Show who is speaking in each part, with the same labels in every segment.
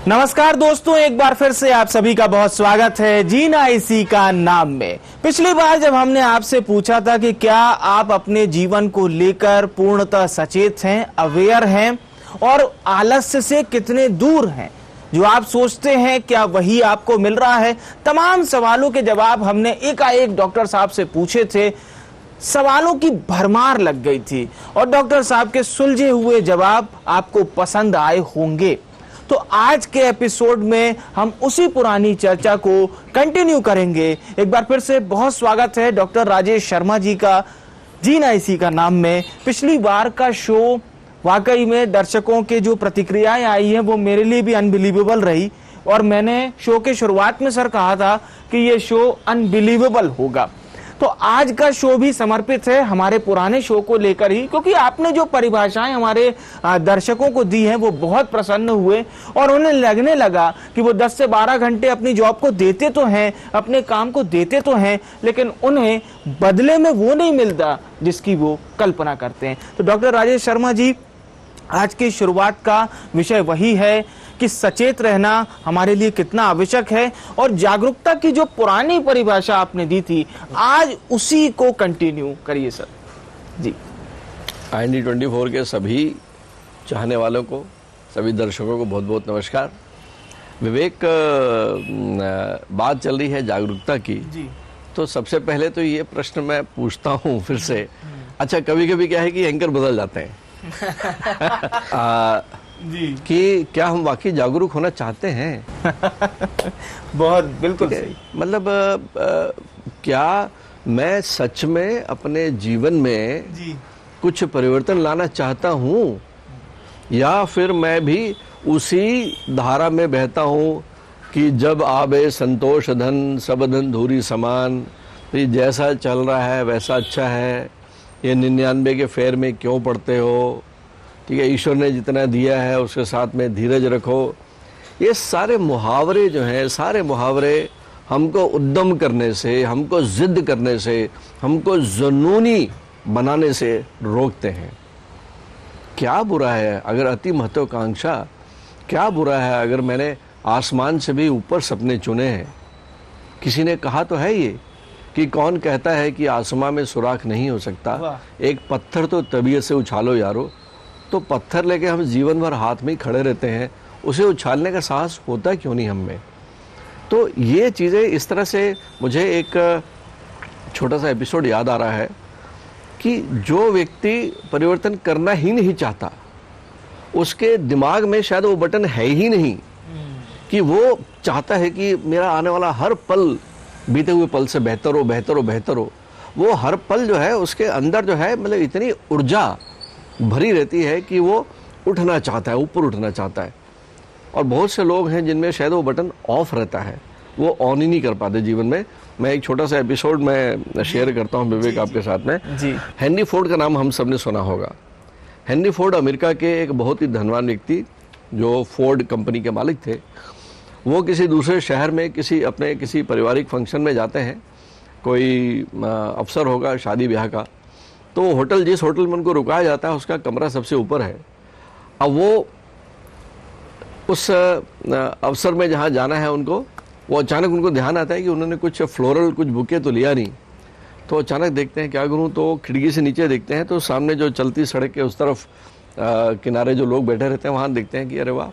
Speaker 1: नमस्कार दोस्तों, एक बार फिर से आप सभी का बहुत स्वागत है जीना इसी का नाम में। पिछली बार जब हमने आपसे पूछा था कि क्या आप अपने जीवन को लेकर पूर्णतः सचेत हैं, अवेयर हैं और आलस्य से कितने दूर हैं, जो आप सोचते हैं क्या वही आपको मिल रहा है, तमाम सवालों के जवाब हमने एकाएक डॉक्टर साहब से पूछे थे। सवालों की भरमार लग गई थी और डॉक्टर साहब के सुलझे हुए जवाब आपको पसंद आए होंगे। तो आज के एपिसोड में हम उसी पुरानी चर्चा को कंटिन्यू करेंगे। एक बार फिर से बहुत स्वागत है डॉक्टर राजेश शर्मा जी का जीना इसी का नाम में। पिछली बार का शो वाकई में दर्शकों के जो प्रतिक्रियाएं आई हैं वो मेरे लिए भी अनबिलीवेबल रही और मैंने शो के शुरुआत में सर कहा था कि ये शो अनबिलीवेबल होगा। तो आज का शो भी समर्पित है हमारे पुराने शो को लेकर ही, क्योंकि आपने जो परिभाषाएं हमारे दर्शकों को दी हैं वो बहुत प्रसन्न हुए और उन्हें लगने लगा कि वो 10 से 12 घंटे अपनी जॉब को देते तो हैं, अपने काम को देते तो हैं, लेकिन उन्हें बदले में वो नहीं मिलता जिसकी वो कल्पना करते हैं। तो डॉक्टर राजेश शर्मा जी, आज की शुरुआत का विषय वही है कि सचेत रहना हमारे लिए कितना आवश्यक है और जागरूकता की जो पुरानी परिभाषा आपने दी थी आज उसी को कंटिन्यू करिए सर जी।
Speaker 2: IND24 के सभी चाहने वालों को, सभी दर्शकों को बहुत बहुत नमस्कार। विवेक, बात चल रही है जागरूकता की
Speaker 1: जी। तो
Speaker 2: सबसे पहले तो ये प्रश्न मैं पूछता हूँ फिर से। अच्छा, कभी कभी क्या है कि एंकर बदल जाते हैं
Speaker 1: जी,
Speaker 2: कि क्या हम वाकई जागरूक होना चाहते हैं?
Speaker 1: बहुत बिल्कुल सही।
Speaker 2: मतलब क्या मैं सच में अपने जीवन में
Speaker 1: जी
Speaker 2: कुछ परिवर्तन लाना चाहता हूँ या फिर मैं भी उसी धारा में बहता हूँ कि जब आबे संतोष धन सब धन धूरी समान, तो जैसा चल रहा है वैसा अच्छा है, ये 99 के फेर में क्यों पड़ते हो, ठीक है, ईश्वर ने जितना दिया है उसके साथ में धीरज रखो। ये सारे मुहावरे जो हैं, सारे मुहावरे हमको उद्यम करने से, हमको जिद करने से, हमको जुनूनी बनाने से रोकते हैं। क्या बुरा है अगर अति महत्वाकांक्षा, क्या बुरा है अगर मैंने आसमान से भी ऊपर सपने चुने हैं। किसी ने कहा तो है ये कि कौन कहता है कि आसमां में सुराख नहीं हो सकता, एक पत्थर तो तबीयत से उछालो यारो। तो पत्थर लेके हम जीवन भर हाथ में ही खड़े रहते हैं, उसे उछालने का साहस होता क्यों नहीं हम में? तो ये चीज़ें इस तरह से, मुझे एक छोटा सा एपिसोड याद आ रहा है कि जो व्यक्ति परिवर्तन करना ही नहीं चाहता, उसके दिमाग में शायद वो बटन है ही नहीं कि वो चाहता है कि मेरा आने वाला हर पल बीते हुए पल से बेहतर हो, बेहतर हो, बेहतर हो। वो हर पल जो है उसके अंदर जो है मतलब इतनी ऊर्जा भरी रहती है कि वो उठना चाहता है, ऊपर उठना चाहता है। और बहुत से लोग हैं जिनमें शायद वो बटन ऑफ रहता है, वो ऑन ही नहीं कर पाते जीवन में। मैं एक छोटा सा एपिसोड में शेयर करता हूँ विवेक आपके साथ में जी। हेनरी फोर्ड का नाम हम सब ने सुना होगा। हेनरी फोर्ड अमेरिका के एक बहुत ही धनवान व्यक्ति जो फोर्ड कंपनी के मालिक थे, वो किसी दूसरे शहर में किसी पारिवारिक फंक्शन में जाते हैं। कोई अवसर होगा शादी ब्याह का, तो होटल, जिस होटल में उनको रुकाया जाता है उसका कमरा सबसे ऊपर है। अब वो उस अवसर में जहाँ जाना है उनको, वो अचानक उनको ध्यान आता है कि उन्होंने कुछ फ्लोरल, कुछ बुके तो लिया नहीं। तो अचानक देखते हैं क्या करूँ, तो खिड़की से नीचे देखते हैं तो सामने जो चलती सड़क के उस तरफ किनारे जो लोग बैठे रहते हैं वहाँ देखते हैं कि अरे वाह,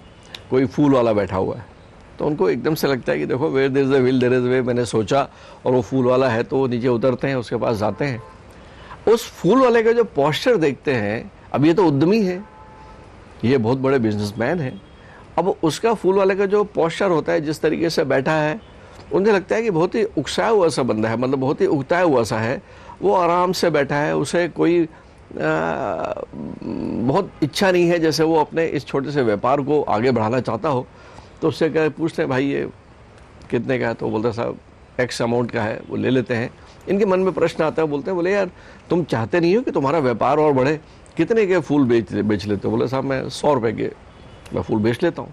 Speaker 2: कोई फूल वाला बैठा हुआ है। तो उनको एकदम से लगता है कि देखो, where there is a will there is a way. मैंने सोचा और वो फूल वाला है, तो वो नीचे उतरते हैं, उसके पास जाते हैं। उस फूल वाले का जो पोस्चर देखते हैं, अब ये तो उद्यमी है, ये बहुत बड़े बिजनेसमैन है। अब उसका फूल वाले का जो पोस्चर होता है, जिस तरीके से बैठा है, उन्हें लगता है कि बहुत ही उकसाया हुआ सा बंदा है, मतलब बहुत ही उकताया हुआ सा है। वो आराम से बैठा है, उसे कोई बहुत इच्छा नहीं है जैसे वो अपने इस छोटे से व्यापार को आगे बढ़ाना चाहता हो। तो उससे क्या पूछते हैं, भाई ये कितने का है? तो बोलता है साहब एक्स अमाउंट का है, वो ले लेते हैं। इनके मन में प्रश्न आता है, बोलते हैं बोले यार तुम चाहते नहीं हो कि तुम्हारा व्यापार और बढ़े, कितने के फूल बेच लेते हो? बोले साहब मैं 100 रुपए के मैं फूल बेच लेता हूँ।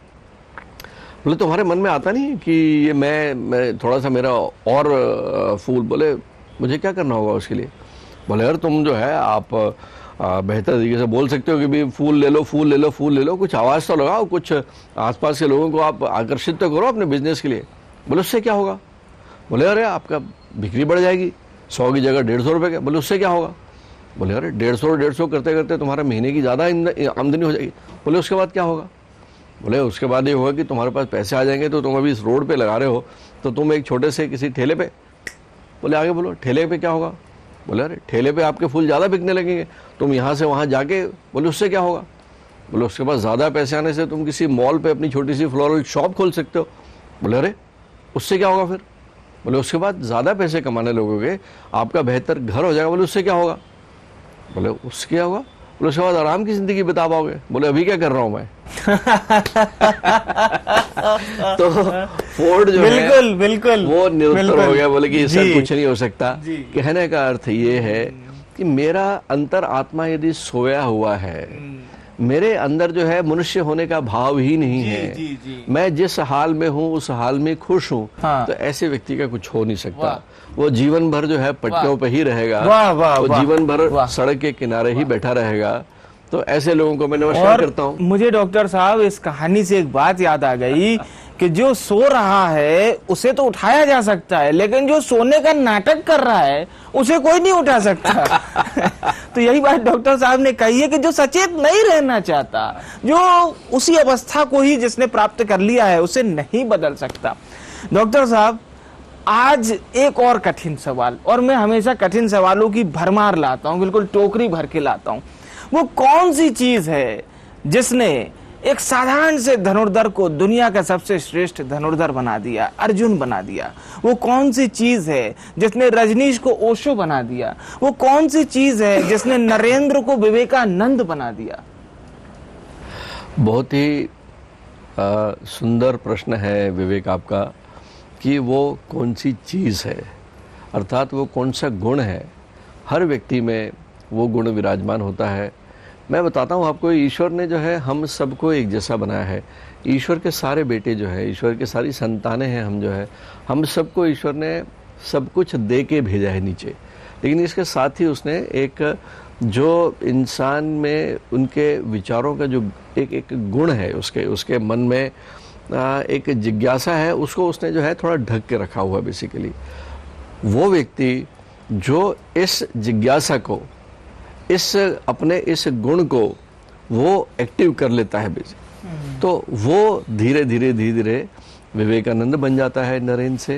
Speaker 2: बोले तुम्हारे मन में आता नहीं कि ये मैं थोड़ा सा मेरा और फूल, बोले मुझे क्या करना होगा उसके लिए? बोले यार तुम जो है आप बेहतर तरीके से बोल सकते हो कि भी फूल ले लो, फूल ले लो, फूल ले लो, कुछ आवाज़ तो लगाओ, कुछ आसपास के लोगों को आप आकर्षित तो करो अपने बिजनेस के लिए। बोले उससे क्या होगा? बोले अरे आपका बिक्री बढ़ जाएगी, 100 की जगह 150 रुपये के। बोले उससे क्या होगा? बोले अरे 150 करते करते तुम्हारा महीने की ज़्यादा आमदनी हो जाएगी। बोले उसके बाद क्या होगा? बोले उसके बाद ये होगा कि तुम्हारे पास पैसे आ जाएंगे, तो तुम अभी इस रोड पे लगा रहे हो तो तुम एक छोटे से किसी ठेले पे, बोले आगे बोलो ठेले पे क्या होगा? बोले अरे ठेले पे आपके फूल ज़्यादा बिकने लगेंगे, तुम यहाँ से वहाँ जाके, बोले उससे क्या होगा? बोले उसके पास ज़्यादा पैसे आने से तुम किसी मॉल पे अपनी छोटी सी फ्लोरल शॉप खोल सकते हो। बोले अरे उससे क्या होगा फिर? बोले उसके बाद ज़्यादा पैसे कमाने लगोगे, आपका बेहतर घर हो जाएगा। बोले उससे क्या होगा? बोले उससे क्या होगा? बोले उसके बाद आराम की ज़िंदगी बिता पाओगे। बोले अभी क्या कर रहा हूँ मैं? तो फोर्ड जो
Speaker 1: बिल्कुल
Speaker 2: है
Speaker 1: बिल्कुल
Speaker 2: वो निरुत्तर हो गया। बोले कि इससे
Speaker 1: जी।
Speaker 2: कुछ नहीं हो सकता। कहने का अर्थ ये है कि मेरा अंतर आत्मा यदि सोया हुआ है, मेरे अंदर जो है मनुष्य होने का भाव ही नहीं है,
Speaker 1: जी।
Speaker 2: मैं जिस हाल में हूँ उस हाल में खुश हूँ,
Speaker 1: हाँ।
Speaker 2: तो ऐसे व्यक्ति का कुछ हो नहीं सकता। वो जीवन भर जो है पट्टियों पे ही रहेगा,
Speaker 1: वाह, वाह,
Speaker 2: वो
Speaker 1: वाह,
Speaker 2: जीवन भर
Speaker 1: वाह।
Speaker 2: सड़क के किनारे ही बैठा रहेगा। तो ऐसे लोगों को मैं नमस्कार
Speaker 1: और
Speaker 2: करता हूँ।
Speaker 1: मुझे डॉक्टर साहब इस कहानी से एक बात याद आ गई कि जो सो रहा है उसे तो उठाया जा सकता है, लेकिन जो सोने का नाटक कर रहा है उसे कोई नहीं उठा सकता। तो यही बात डॉक्टर साहब ने कही है कि जो सचेत नहीं रहना चाहता, जो उसी अवस्था को ही जिसने प्राप्त कर लिया है, उसे नहीं बदल सकता। डॉक्टर साहब आज एक और कठिन सवाल, और मैं हमेशा कठिन सवालों की भरमार लाता हूं, बिल्कुल टोकरी भर के लाता हूं। वो कौन सी चीज है जिसने एक साधारण से धनुर्धर को दुनिया का सबसे श्रेष्ठ धनुर्धर बना दिया, अर्जुन बना दिया? वो कौन सी चीज है जिसने रजनीश को ओशो बना दिया? वो कौन सी चीज है जिसने नरेंद्र को विवेकानंद बना दिया?
Speaker 2: बहुत ही सुंदर प्रश्न है विवेक आपका, कि वो कौन सी चीज़ है, अर्थात वो कौन सा गुण है। हर व्यक्ति में वो गुण विराजमान होता है। मैं बताता हूँ आपको, ईश्वर ने जो है हम सबको एक जैसा बनाया है। ईश्वर के सारे बेटे जो है, ईश्वर की सारी संतानें हैं हम जो है, हम सबको ईश्वर ने सब कुछ दे के भेजा है नीचे। लेकिन इसके साथ ही उसने एक जो इंसान में उनके विचारों का जो एक गुण है, उसके मन में एक जिज्ञासा है, उसको उसने जो है थोड़ा ढक के रखा हुआ है बेसिकली। वो व्यक्ति जो इस जिज्ञासा को, अपने इस गुण को वो एक्टिव कर लेता है बेसिकली, तो वो धीरे धीरे विवेकानंद बन जाता है नरेंद्र से,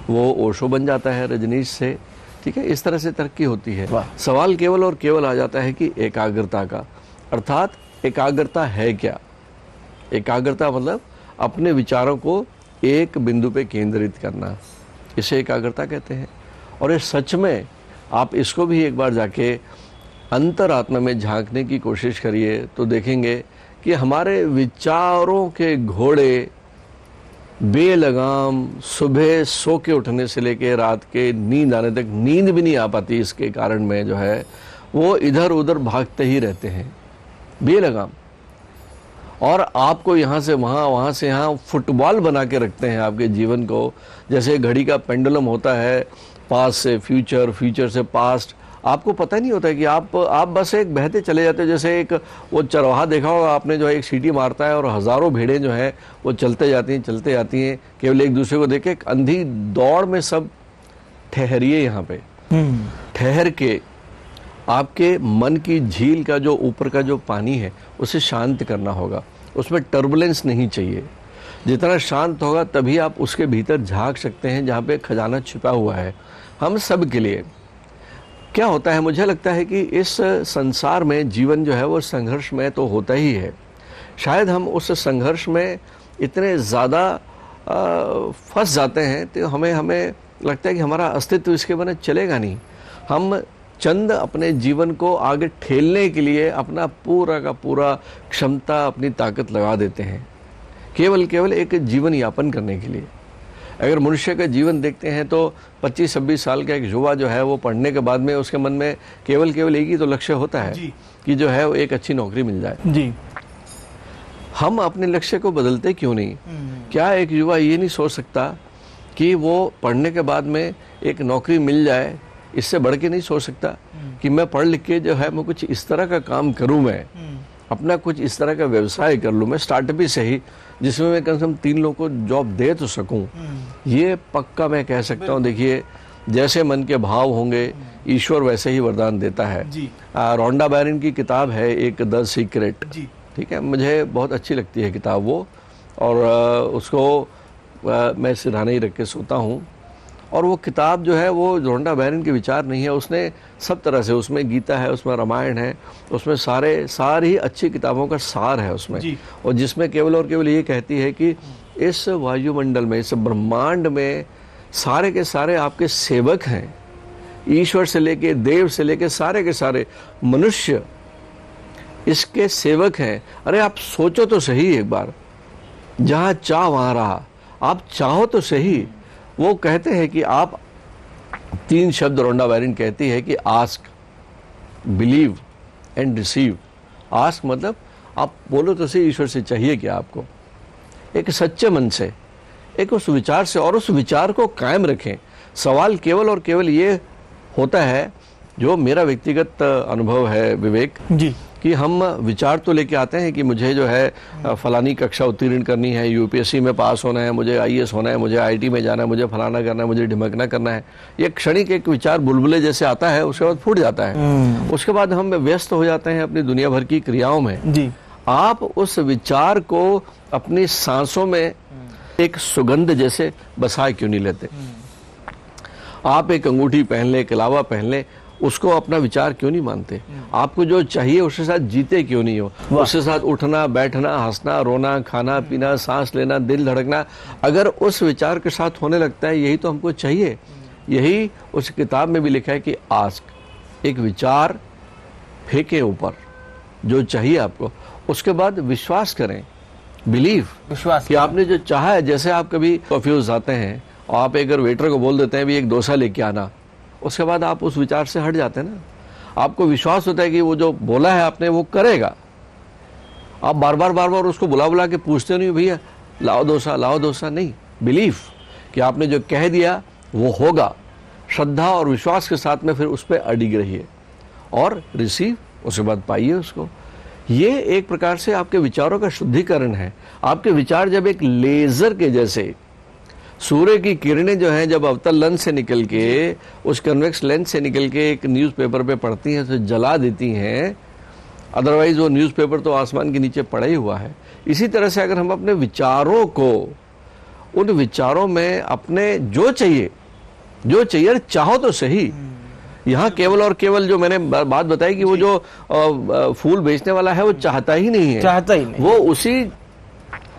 Speaker 2: वो ओशो बन जाता है रजनीश से। ठीक है, इस तरह से तरक्की होती है। सवाल केवल और केवल आ जाता है कि एकाग्रता का, अर्थात एकाग्रता है क्या? एकाग्रता मतलब अपने विचारों को एक बिंदु पे केंद्रित करना, इसे एकाग्रता कहते हैं। और ये सच में आप इसको भी एक बार जाके अंतरात्मा में झांकने की कोशिश करिए तो देखेंगे कि हमारे विचारों के घोड़े बेलगाम सुबह सो के उठने से लेके रात के नींद आने तक नींद भी नहीं आ पाती, इसके कारण में जो है वो इधर उधर भागते ही रहते हैं बेलगाम। और आपको यहाँ से वहाँ, वहाँ से यहाँ फुटबॉल बना के रखते हैं आपके जीवन को। जैसे घड़ी का पेंडुलम होता है, पास्ट से फ्यूचर, फ्यूचर से पास्ट, आपको पता नहीं होता है कि आप बस एक बहते चले जाते हैं। जैसे एक वो चरवाहा देखा होगा आपने, जो है एक सीटी मारता है और हज़ारों भेड़ें जो है वो चलते जाती हैं, केवल एक दूसरे को देख के। एक अंधी दौड़ में सब ठहरिए, यहाँ पे ठहर के आपके मन की झील का जो ऊपर का जो पानी है उसे शांत करना होगा। उसमें टर्बुलेंस नहीं चाहिए। जितना शांत होगा तभी आप उसके भीतर झांक सकते हैं जहाँ पे खजाना छिपा हुआ है हम सब के लिए। क्या होता है, मुझे लगता है कि इस संसार में जीवन जो है वो संघर्ष में तो होता ही है। शायद हम उस संघर्ष में इतने ज़्यादा फंस जाते हैं तो हमें लगता है कि हमारा अस्तित्व इसके बिना चलेगा नहीं। हम चंद अपने जीवन को आगे ठेलने के लिए अपना पूरा का पूरा क्षमता, अपनी ताकत लगा देते हैं केवल एक जीवन यापन करने के लिए। अगर मनुष्य का जीवन देखते हैं तो 25-26 साल का एक युवा जो है वो पढ़ने के बाद में उसके मन में केवल एक ही तो लक्ष्य होता है कि जो है वो एक अच्छी नौकरी मिल जाए
Speaker 1: जी।
Speaker 2: हम अपने लक्ष्य को बदलते क्यों नहीं? क्या एक युवा ये नहीं सोच सकता कि वो पढ़ने के बाद में एक नौकरी मिल जाए, इससे बढ़ के नहीं सोच सकता कि मैं पढ़ लिख के जो है मैं कुछ इस तरह का काम करूं, मैं अपना कुछ इस तरह का व्यवसाय कर लूं, मैं स्टार्टअप ही सही, जिसमें मैं कम से कम 3 लोगों को जॉब दे तो सकूं। ये पक्का मैं कह सकता हूं। देखिए, जैसे मन के भाव होंगे ईश्वर वैसे ही वरदान देता है। रोंडा बैरन की किताब है एक, द सीक्रेट, ठीक है, मुझे बहुत अच्छी लगती है किताब वो, और उसको मैं सिरहाने ही रख के सोता हूँ। और वो किताब जो है वो रोंडा बैरन के विचार नहीं है, उसने सब तरह से, उसमें गीता है, उसमें रामायण है, उसमें सारी अच्छी किताबों का सार है उसमें, और जिसमें केवल और केवल ये कहती है कि इस वायुमंडल में, इस ब्रह्मांड में सारे के सारे आपके सेवक हैं, ईश्वर से लेके देव से लेके सारे के सारे मनुष्य इसके सेवक हैं। अरे आप सोचो तो सही एक बार, जहां चाह वहां रहा, आप चाहो तो सही। वो कहते हैं कि आप 3 शब्द रोंडा बैरन कहती है कि ask, believe and receive. Ask मतलब आप बोलो तो सही, ईश्वर से चाहिए क्या आपको, एक सच्चे मन से, एक उस विचार से, और उस विचार को कायम रखें। सवाल केवल और केवल ये होता है, जो मेरा व्यक्तिगत अनुभव है विवेक
Speaker 1: जी,
Speaker 2: कि हम विचार तो लेके आते हैं कि मुझे जो है फलानी कक्षा उत्तीर्ण करनी है, यूपीएससी में पास होना है, मुझे आईएएस होना है, मुझे आईटी में जाना है, मुझे फलाना करना है, मुझे ढिमकना करना है। ये क्षणिक एक विचार बुलबुले जैसे आता है, उसके बाद फूट जाता है। उसके बाद हम व्यस्त हो जाते हैं अपनी दुनिया भर की क्रियाओं में।
Speaker 1: जी।
Speaker 2: आप उस विचार को अपनी सांसों में एक सुगंध जैसे बसाए क्यों नहीं लेते? आप एक अंगूठी पहन ले, एक अलावा पहन ले, उसको अपना विचार क्यों नहीं मानते? आपको जो चाहिए उसके साथ जीते क्यों नहीं हो? उसके साथ उठना, बैठना, हंसना, रोना, खाना पीना, सांस लेना, दिल धड़कना, अगर उस विचार के साथ होने लगता है, यही तो हमको चाहिए। यही उस किताब में भी लिखा है कि आस्क, एक विचार फेंके ऊपर जो चाहिए आपको, उसके बाद विश्वास करें, बिलीव,
Speaker 1: विश्वास
Speaker 2: कि आपने जो चाहा है। जैसे आप कभी कॉफी हाउस आते हैं और आप अगर वेटर को बोल देते हैं भी एक डोसा लेके आना, उसके बाद आप उस विचार से हट जाते हैं ना। आपको विश्वास होता है कि वो जो बोला है आपने वो करेगा। आप बार बार उसको बुला के पूछते नहीं, भैया लाओ डोसा, नहीं। बिलीफ कि आपने जो कह दिया वो होगा। श्रद्धा और विश्वास के साथ में फिर उस पर अडिग रहिए और रिसीव, उसके बाद पाइए उसको। ये एक प्रकार से आपके विचारों का शुद्धिकरण है। आपके विचार जब एक लेजर के जैसे, सूर्य की किरणें जो हैं जब अवतल लेंस से निकल के, उस कन्वेक्स लेंस से निकल के एक न्यूज़पेपर पे पड़ती हैं तो जला देती हैं, अदरवाइज वो न्यूज़पेपर तो आसमान के नीचे पड़ा ही हुआ है। इसी तरह से अगर हम अपने विचारों को, उन विचारों में अपने जो चाहिए चाहो तो सही। यहाँ केवल और केवल जो मैंने बात बताई कि वो जो फूल बेचने वाला है वो चाहता ही नहीं है, वो उसी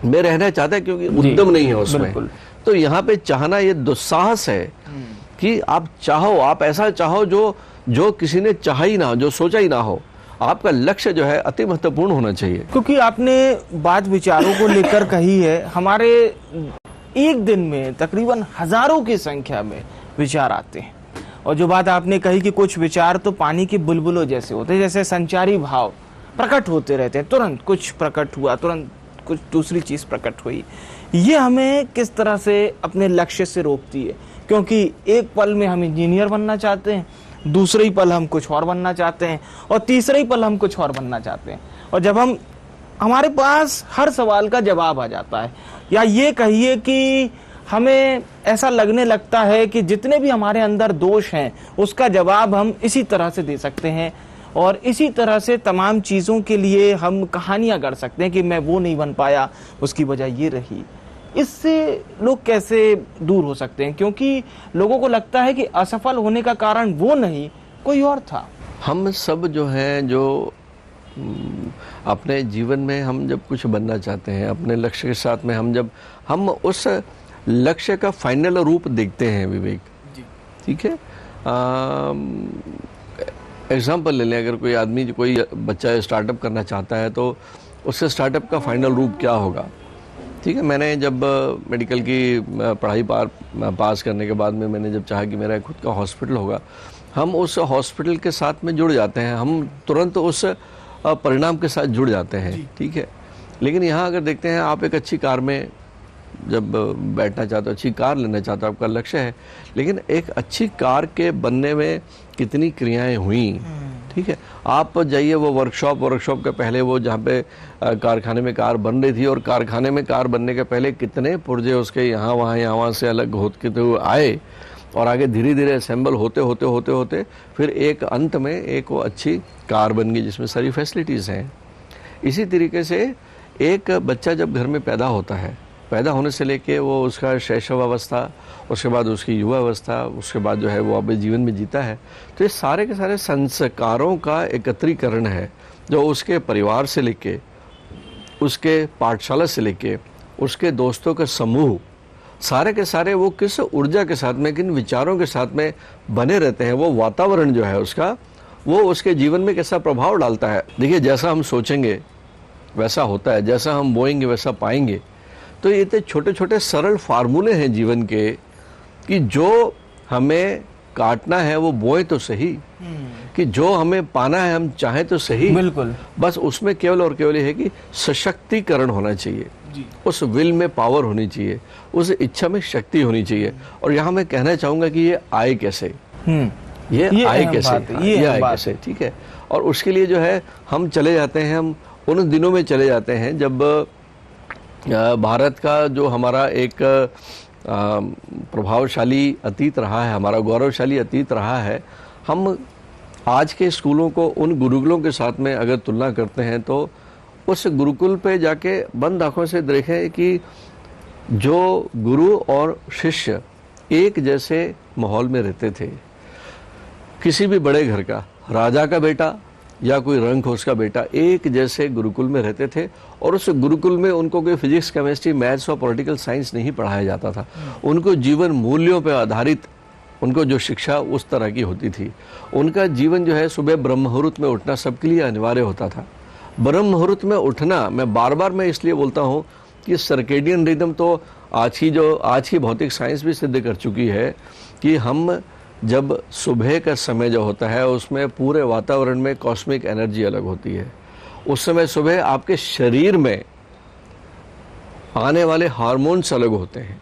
Speaker 2: में रहना चाहता है क्योंकि उद्यम नहीं है उसमें। तो यहाँ पे चाहना ये दुस्साहस है कि आप चाहो, आप ऐसा चाहो जो किसी ने चाहा ही ना हो, जो सोचा ही ना हो। आपका लक्ष्य जो है अति महत्वपूर्ण होना चाहिए।
Speaker 1: क्योंकि आपने बात विचारों को लेकर कही है, हमारे एक दिन में तकरीबन हजारों की संख्या में विचार आते हैं, और जो बात आपने कही कि कुछ विचार तो पानी के बुलबुलों जैसे होते हैं, जैसे संचारी भाव प्रकट होते रहते हैं, तुरंत कुछ प्रकट हुआ, तुरंत कुछ दूसरी चीज प्रकट हुई। ये हमें किस तरह से अपने लक्ष्य से रोकती है? क्योंकि एक पल में हम इंजीनियर बनना चाहते हैं, दूसरे ही पल हम कुछ और बनना चाहते हैं, और तीसरे ही पल हम कुछ और बनना चाहते हैं। और जब हमारे पास हर सवाल का जवाब आ जाता है, या ये कहिए कि हमें ऐसा लगने लगता है कि जितने भी हमारे अंदर दोष हैं उसका जवाब हम इसी तरह से दे सकते हैं, और इसी तरह से तमाम चीज़ों के लिए हम कहानियां गढ़ सकते हैं कि मैं वो नहीं बन पाया, उसकी वजह ये रही। इससे लोग कैसे दूर हो सकते हैं? क्योंकि लोगों को लगता है कि असफल होने का कारण वो नहीं, कोई और था।
Speaker 2: हम सब जो हैं, जो अपने जीवन में हम जब कुछ बनना चाहते हैं, अपने लक्ष्य के साथ में हम उस लक्ष्य का फाइनल रूप देखते हैं विवेक, ठीक है। एग्जाम्पल ले लें, अगर कोई आदमी, कोई बच्चा स्टार्टअप करना चाहता है तो उससे स्टार्टअप का फाइनल रूप क्या होगा? ठीक है, मैंने जब मेडिकल की पढ़ाई पास करने के बाद में मैंने जब चाहा कि मेरा खुद का हॉस्पिटल होगा, हम उस हॉस्पिटल के साथ में जुड़ जाते हैं, हम तुरंत उस परिणाम के साथ जुड़ जाते हैं। ठीक है, लेकिन यहाँ अगर देखते हैं, आप एक अच्छी कार में जब बैठना चाहते हो, अच्छी कार लेना चाहते हो, आपका लक्ष्य है, लेकिन एक अच्छी कार के बनने में कितनी क्रियाएं हुई। ठीक है, आप जाइए वो वर्कशॉप के पहले वो जहाँ पे कारखाने में कार बन रही थी, और कारखाने में कार बनने के पहले कितने पुर्जे उसके यहाँ वहाँ से अलग होते हुए आए, और आगे धीरे धीरे असेंबल होते फिर एक अंत में एक वो अच्छी कार बन गई जिसमें सारी फैसिलिटीज़ हैं। इसी तरीके से एक बच्चा जब घर में पैदा होता है, पैदा होने से लेके वो उसका शैशव अवस्था, उसके बाद उसकी युवा अवस्था, उसके बाद जो है वो अपने जीवन में जीता है, तो ये सारे के सारे संस्कारों का एकत्रीकरण है, जो उसके परिवार से लेके, उसके पाठशाला से लेके, उसके दोस्तों का समूह, सारे के सारे वो किस ऊर्जा के साथ में, किन विचारों के साथ में बने रहते हैं, वो वातावरण जो है उसका, वो उसके जीवन में कैसा प्रभाव डालता है। देखिए, जैसा हम सोचेंगे वैसा होता है, जैसा हम बोएंगे वैसा पाएंगे। तो ये इतने छोटे छोटे सरल फार्मूले हैं जीवन के, कि जो हमें काटना है वो बोए तो सही, कि जो हमें पाना है हम चाहें तो सही,
Speaker 1: बिल्कुल,
Speaker 2: बस उसमें केवल और केवल ये है कि सशक्तिकरण होना चाहिए, उस विल में पावर होनी चाहिए, उस इच्छा में शक्ति होनी चाहिए। और यहाँ मैं कहना चाहूंगा कि ये आए कैसे, ये आए कैसे, ये आए कैसे। ठीक है, और उसके लिए जो है हम चले जाते हैं, हम उन दिनों में चले जाते हैं जब भारत का जो हमारा एक प्रभावशाली अतीत रहा है, हमारा गौरवशाली अतीत रहा है। हम आज के स्कूलों को उन गुरुकुलों के साथ में अगर तुलना करते हैं, तो उस गुरुकुल पे जाके बंद आंखों से देखें कि जो गुरु और शिष्य एक जैसे माहौल में रहते थे। किसी भी बड़े घर का, राजा का बेटा या कोई रंगखोज का बेटा, एक जैसे गुरुकुल में रहते थे, और उस गुरुकुल में उनको कोई फिजिक्स, केमिस्ट्री, मैथ्स और पॉलिटिकल साइंस नहीं पढ़ाया जाता था। उनको जीवन मूल्यों पर आधारित उनको जो शिक्षा उस तरह की होती थी। उनका जीवन जो है, सुबह ब्रह्म मुहूर्त में उठना सबके लिए अनिवार्य होता था। ब्रह्म मुहूर्त में उठना, मैं बार बार मैं इसलिए बोलता हूँ कि सर्केडियन रिदम तो आज की भौतिक साइंस भी सिद्ध कर चुकी है कि हम जब सुबह का समय जो होता है, उसमें पूरे वातावरण में कॉस्मिक एनर्जी अलग होती है। उस समय सुबह आपके शरीर में आने वाले हार्मोन्स अलग होते हैं।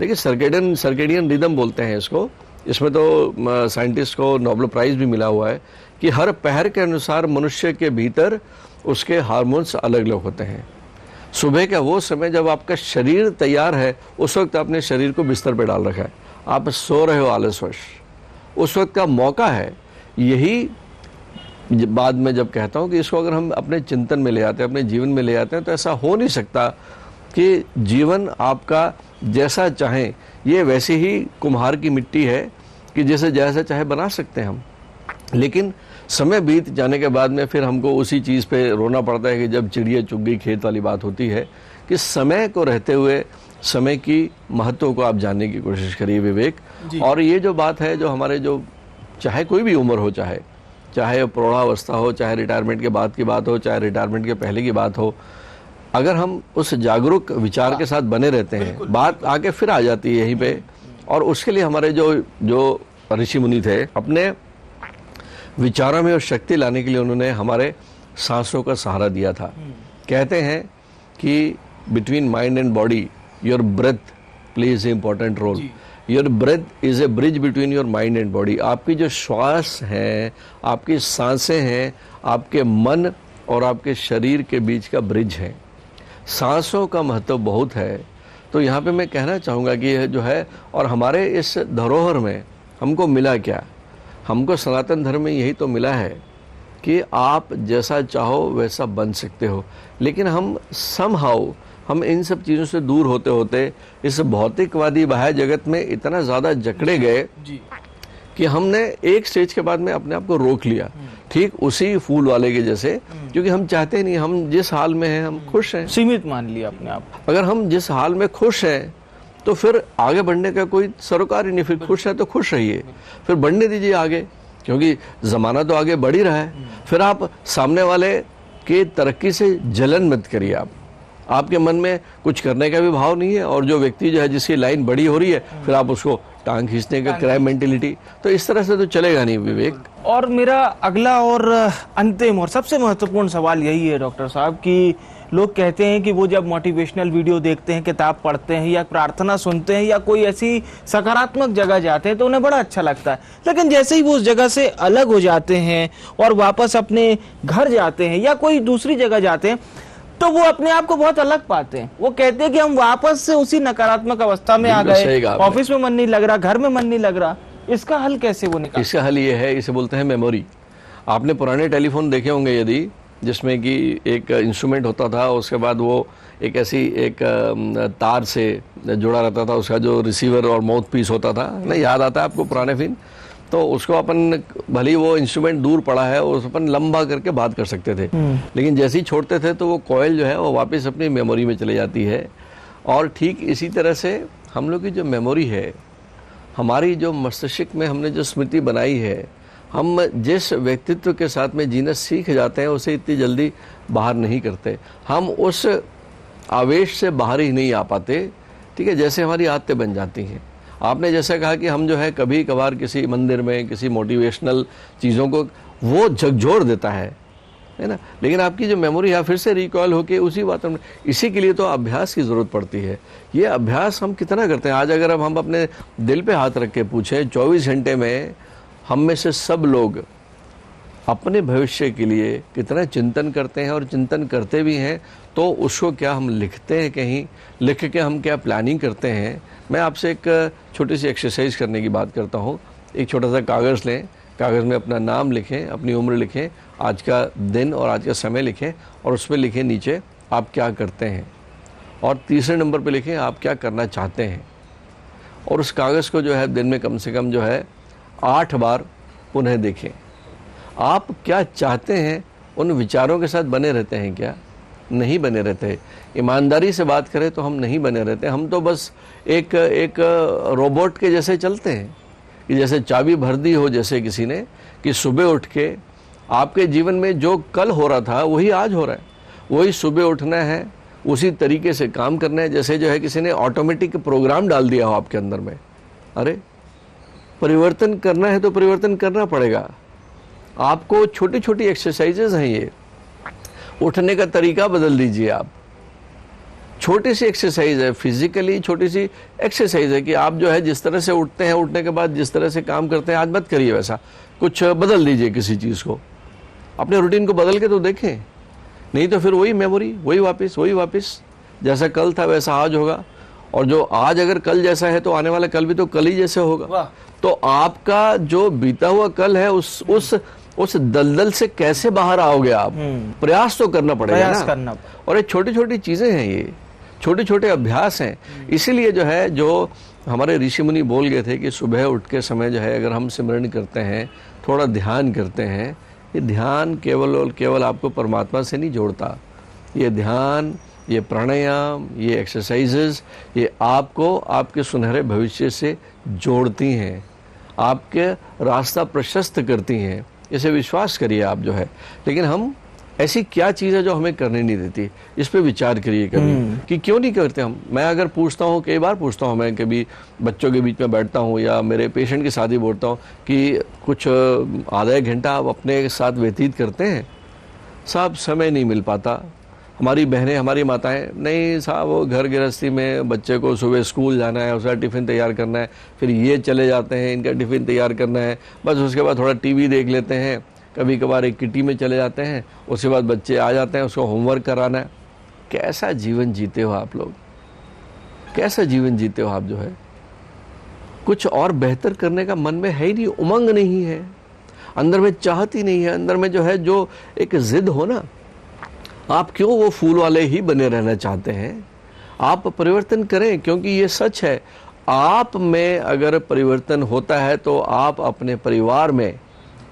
Speaker 2: देखिए, सर्केडियन रिदम बोलते हैं इसको। इसमें तो साइंटिस्ट को नोबेल प्राइज भी मिला हुआ है कि हर पहर के अनुसार मनुष्य के भीतर उसके हार्मोन्स अलग अलग होते हैं। सुबह का वो समय जब आपका शरीर तैयार है, उस वक्त आपने शरीर को बिस्तर पर डाल रखा है, आप सो रहे हो आलसवश, उस वक्त का मौका है। यही बाद में जब कहता हूँ कि इसको अगर हम अपने चिंतन में ले आते हैं, अपने जीवन में ले आते हैं, तो ऐसा हो नहीं सकता कि जीवन आपका जैसा चाहें, ये वैसे ही कुम्हार की मिट्टी है कि जैसे जैसा चाहे बना सकते हैं हम। लेकिन समय बीत जाने के बाद में फिर हमको उसी चीज़ पे रोना पड़ता है कि जब चिड़िया चुग गई खेत वाली बात होती है, कि समय को रहते हुए समय की महत्व को आप जानने की कोशिश करिए विवेक। और ये जो बात है, जो हमारे जो चाहे कोई भी उम्र हो, चाहे प्रौढ़ावस्था हो, चाहे रिटायरमेंट के बाद की बात हो, चाहे रिटायरमेंट के पहले की बात हो, अगर हम उस जागरूक विचार के साथ बने रहते हैं, बात आके फिर आ जाती है यहीं पे। और उसके लिए हमारे जो ऋषि मुनि थे, अपने विचारों में और शक्ति लाने के लिए उन्होंने हमारे सांसों का सहारा दिया था। कहते हैं कि between mind and body your breath plays a important role. Your breath is a bridge between your mind and body. आपकी जो श्वास है, आपकी सांसें हैं, आपके मन और आपके शरीर के बीच का ब्रिज है। सांसों का महत्व बहुत है। तो यहाँ पे मैं कहना चाहूँगा कि यह जो है, और हमारे इस धरोहर में हमको मिला क्या? हमको सनातन धर्म में यही तो मिला है कि आप जैसा चाहो वैसा बन सकते हो। लेकिन हम समहाउ हम इन सब चीज़ों से दूर होते होते इस भौतिकवादी बाह्य जगत में इतना ज़्यादा जकड़े गए कि हमने एक स्टेज के बाद में अपने आप को रोक लिया, ठीक उसी फूल वाले के जैसे, क्योंकि हम चाहते नहीं, हम जिस हाल में हैं हम खुश हैं,
Speaker 1: सीमित मान लिया अपने आप।
Speaker 2: अगर हम जिस हाल में खुश हैं तो फिर आगे बढ़ने का कोई सरोकार ही नहीं। फिर खुश है तो खुश रहिए, फिर बढ़ने दीजिए आगे, क्योंकि ज़माना तो आगे बढ़ ही रहा है। फिर आप सामने वाले के तरक्की से जलन मत करिए। आपके मन में कुछ करने का भी भाव नहीं है, और जो व्यक्ति जो है जिसकी लाइन बड़ी हो रही है फिर आप उसको टांग खींचने का क्राइम मेंटेलिटी, तो इस तरह से तो चलेगा नहीं विवेक।
Speaker 1: और मेरा अगला और अंतिम और सबसे महत्वपूर्ण सवाल यही है डॉक्टर साहब कि लोग कहते हैं कि वो जब मोटिवेशनल वीडियो देखते हैं, किताब पढ़ते हैं या प्रार्थना सुनते हैं या कोई ऐसी सकारात्मक जगह जाते हैं तो उन्हें बड़ा अच्छा लगता है, लेकिन जैसे ही वो उस जगह से अलग हो जाते हैं और वापस अपने घर जाते हैं या कोई दूसरी जगह जाते हैं तो वो अपने आप को बहुत अलग पाते हैं। वो कहते हैं कि हम वापस से उसी नकारात्मक अवस्था में आ गए, ऑफिस में मन नहीं लग रहा, घर में मन नहीं लग रहा। इसका हल कैसे वो निकाल?
Speaker 2: इसका हल ये है, इसे बोलते हैं मेमोरी। आपने पुराने टेलीफोन देखे होंगे यदि, जिसमें कि एक इंस्ट्रूमेंट होता था, उसके बाद वो एक ऐसी एक तार से जुड़ा रहता था, उसका जो रिसीवर और माउथ पीस होता था ना, याद आता है आपको पुराने फिल्म? तो उसको अपन भले वो इंस्ट्रूमेंट दूर पड़ा है और अपन लंबा करके बात कर सकते थे, लेकिन जैसे ही छोड़ते थे तो वो कॉइल जो है वो वापस अपनी मेमोरी में चले जाती है। और ठीक इसी तरह से हम लोग की जो मेमोरी है, हमारी जो मस्तिष्क में हमने जो स्मृति बनाई है, हम जिस व्यक्तित्व के साथ में जीना सीख जाते हैं उसे इतनी जल्दी बाहर नहीं करते, हम उस आवेश से बाहर ही नहीं आ पाते। ठीक है, जैसे हमारी आदतें बन जाती हैं। आपने जैसे कहा कि हम जो है कभी कभार किसी मंदिर में किसी मोटिवेशनल चीज़ों को वो झकझोर देता है ना, लेकिन आपकी जो मेमोरी है फिर से रिकॉल होके उसी बात में, इसी के लिए तो अभ्यास की ज़रूरत पड़ती है। ये अभ्यास हम कितना करते हैं? आज अगर हम अपने दिल पे हाथ रख के पूछें 24 घंटे में हम में से सब लोग अपने भविष्य के लिए कितना चिंतन करते हैं, और चिंतन करते भी हैं तो उसको क्या हम लिखते हैं, कहीं लिख के हम क्या प्लानिंग करते हैं? मैं आपसे एक छोटी सी एक्सरसाइज करने की बात करता हूँ। एक छोटा सा कागज़ लें, कागज़ में अपना नाम लिखें, अपनी उम्र लिखें, आज का दिन और आज का समय लिखें, और उस पर लिखें नीचे आप क्या करते हैं, और तीसरे नंबर पे लिखें आप क्या करना चाहते हैं। और उस कागज़ को जो है दिन में कम से कम जो है 8 बार पुनः देखें। आप क्या चाहते हैं, उन विचारों के साथ बने रहते हैं क्या? नहीं बने रहते। ईमानदारी से बात करें तो हम नहीं बने रहते। हम तो बस एक रोबोट के जैसे चलते हैं कि जैसे चाबी भर दी हो जैसे किसी ने, कि सुबह उठ के आपके जीवन में जो कल हो रहा था वही आज हो रहा है, वही सुबह उठना है, उसी तरीके से काम करना है जैसे जो है किसी ने ऑटोमेटिक प्रोग्राम डाल दिया हो आपके अंदर में। अरे परिवर्तन करना है तो परिवर्तन करना पड़ेगा आपको। छोटी छोटी एक्सरसाइजेज हैं ये। उठने का तरीका बदल दीजिए आप। छोटी सी एक्सरसाइज है, फिजिकली छोटी सी एक्सरसाइज है कि आप जो है जिस तरह से उठते हैं, उठने के बाद जिस तरह से काम करते हैं आज मत करिए वैसा, कुछ बदल दीजिए किसी चीज़ को, अपने रूटीन को बदल के तो देखें। नहीं तो फिर वही मेमोरी, वही वापस जैसा कल था वैसा आज होगा, और जो आज अगर कल जैसा है तो आने वाला कल भी तो कल ही जैसे होगा। तो आपका जो बीता हुआ कल है उस दलदल से कैसे बाहर आओगे आप? प्रयास तो करना पड़ेगा ना। और ये छोटी छोटी चीजें हैं, ये छोटे छोटे अभ्यास हैं। इसीलिए जो है जो हमारे ऋषि मुनि बोल गए थे कि सुबह उठ के समय जो है अगर हम सिमरन करते हैं, थोड़ा ध्यान करते हैं, ये ध्यान केवल और केवल आपको परमात्मा से नहीं जोड़ता। ये ध्यान, ये प्राणायाम, ये एक्सरसाइजेज, ये आपको आपके सुनहरे भविष्य से जोड़ती हैं, आपके रास्ता प्रशस्त करती हैं। इसे विश्वास करिए आप जो है। लेकिन हम ऐसी क्या चीज़ है जो हमें करने नहीं देती, इस पे विचार करिए कभी कि क्यों नहीं करते हम। मैं अगर पूछता हूँ, कई बार पूछता हूँ, मैं कभी बच्चों के बीच में बैठता हूँ या मेरे पेशेंट के साथ ही बोलता हूँ कि कुछ आधा एक घंटा आप अपने साथ व्यतीत करते हैं? साहब समय नहीं मिल पाता। हमारी बहनें, हमारी माताएं, नहीं साहब वो घर गृहस्थी में बच्चे को सुबह स्कूल जाना है, उसका टिफ़िन तैयार करना है, फिर ये चले जाते हैं, इनका टिफ़िन तैयार करना है, बस उसके बाद थोड़ा टीवी देख लेते हैं, कभी कभार एक किटी में चले जाते हैं, उसके बाद बच्चे आ जाते हैं, उसको होमवर्क कराना है। कैसा जीवन जीते हो आप लोग? कैसा जीवन जीते हो आप जो है? कुछ और बेहतर करने का मन में है ही नहीं, उमंग नहीं है, अंदर में चाहत ही नहीं है, अंदर में जो है जो एक जिद हो ना, आप क्यों वो फूल वाले ही बने रहना चाहते हैं? आप परिवर्तन करें, क्योंकि ये सच है, आप में अगर परिवर्तन होता है तो आप अपने परिवार में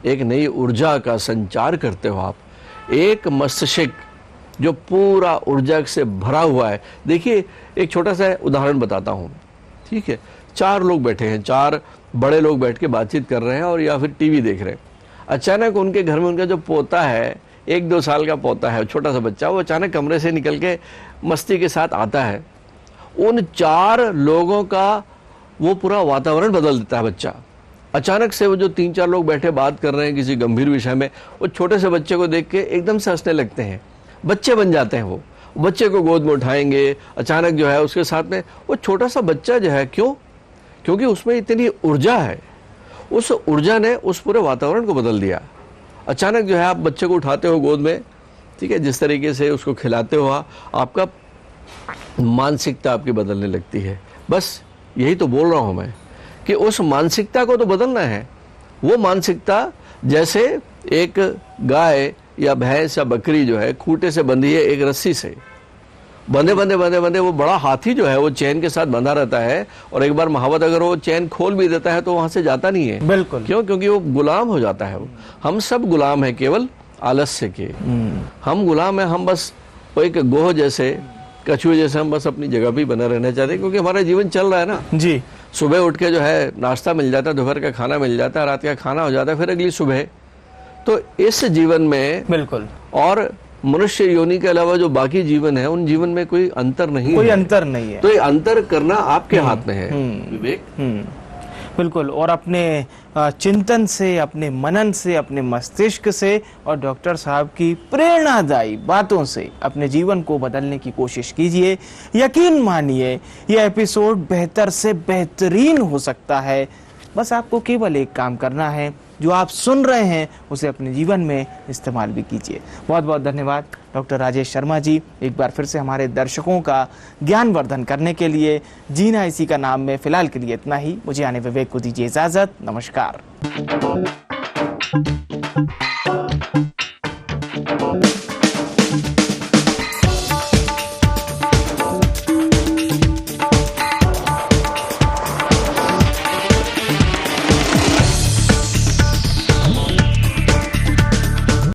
Speaker 2: एक नई ऊर्जा का संचार करते हो। आप एक मस्तिष्क जो पूरा ऊर्जा से भरा हुआ है। देखिए एक छोटा सा उदाहरण बताता हूँ, ठीक है? 4 लोग बैठे हैं, 4 बड़े लोग बैठ के बातचीत कर रहे हैं और या फिर टीवी देख रहे हैं। अचानक उनके घर में उनका जो पोता है 1-2 साल का पोता है, छोटा सा बच्चा, वो अचानक कमरे से निकल के मस्ती के साथ आता है, उन 4 लोगों का वो पूरा वातावरण बदल देता है बच्चा। अचानक से वो जो 3-4 लोग बैठे बात कर रहे हैं किसी गंभीर विषय में, वो छोटे से बच्चे को देख के एकदम से हंसने लगते हैं, बच्चे बन जाते हैं। वो बच्चे को गोद में उठाएंगे, अचानक जो है उसके साथ में वो छोटा सा बच्चा जो है, क्यों? क्योंकि उसमें इतनी ऊर्जा है, उस ऊर्जा ने उस पूरे वातावरण को बदल दिया। अचानक जो है आप बच्चे को उठाते हो गोद में, ठीक है, जिस तरीके से उसको खिलाते हो, आपका मानसिकता आपकी बदलने लगती है। बस यही तो बोल रहा हूं मैं कि उस मानसिकता को तो बदलना है। वो मानसिकता जैसे एक गाय या भैंस या बकरी जो है खूंटे से बंधी है, एक रस्सी से बंधे बंधे बंधे बंधे वो बड़ा हाथी जो है वो चैन के साथ बंधा रहता है, और एक बार महावत अगर वो चैन खोल भी देता है तो वहां से जाता नहीं है।
Speaker 1: बिल्कुल।
Speaker 2: क्यों? क्योंकि वो गुलाम हो जाता है। वो हम सब गुलाम है केवल आलस्य के। हम गुलाम है, हम बस वो एक गोह जैसे, कछुए जैसे हम बस अपनी जगह पे बने रहना चाहते हैं, क्योंकि हमारा जीवन चल रहा है ना
Speaker 1: जी।
Speaker 2: सुबह उठ के जो है नाश्ता मिल जाता है, दोपहर का खाना मिल जाता है, रात का खाना हो जाता है, फिर अगली सुबह। तो इस जीवन में
Speaker 1: बिल्कुल,
Speaker 2: और मनुष्य योनि के अलावा जो बाकी जीवन है, उन जीवन में कोई अंतर नहीं है।
Speaker 1: कोई अंतर नहीं है।
Speaker 2: तो ये अंतर करना आपके हाथ में है विवेक।
Speaker 1: बिल्कुल। और अपने चिंतन से, अपने मनन से, अपने मस्तिष्क से और डॉक्टर साहब की प्रेरणादायी बातों से अपने जीवन को बदलने की कोशिश कीजिए। यकीन मानिए यह एपिसोड बेहतर से बेहतरीन हो सकता है। बस आपको केवल एक काम करना है, जो आप सुन रहे हैं उसे अपने जीवन में इस्तेमाल भी कीजिए। बहुत बहुत धन्यवाद डॉक्टर राजेश शर्मा जी, एक बार फिर से हमारे दर्शकों का ज्ञानवर्धन करने के लिए। जीना इसी का नाम में फिलहाल के लिए इतना ही। मुझे यानी विवेक को दीजिए इजाजत। नमस्कार।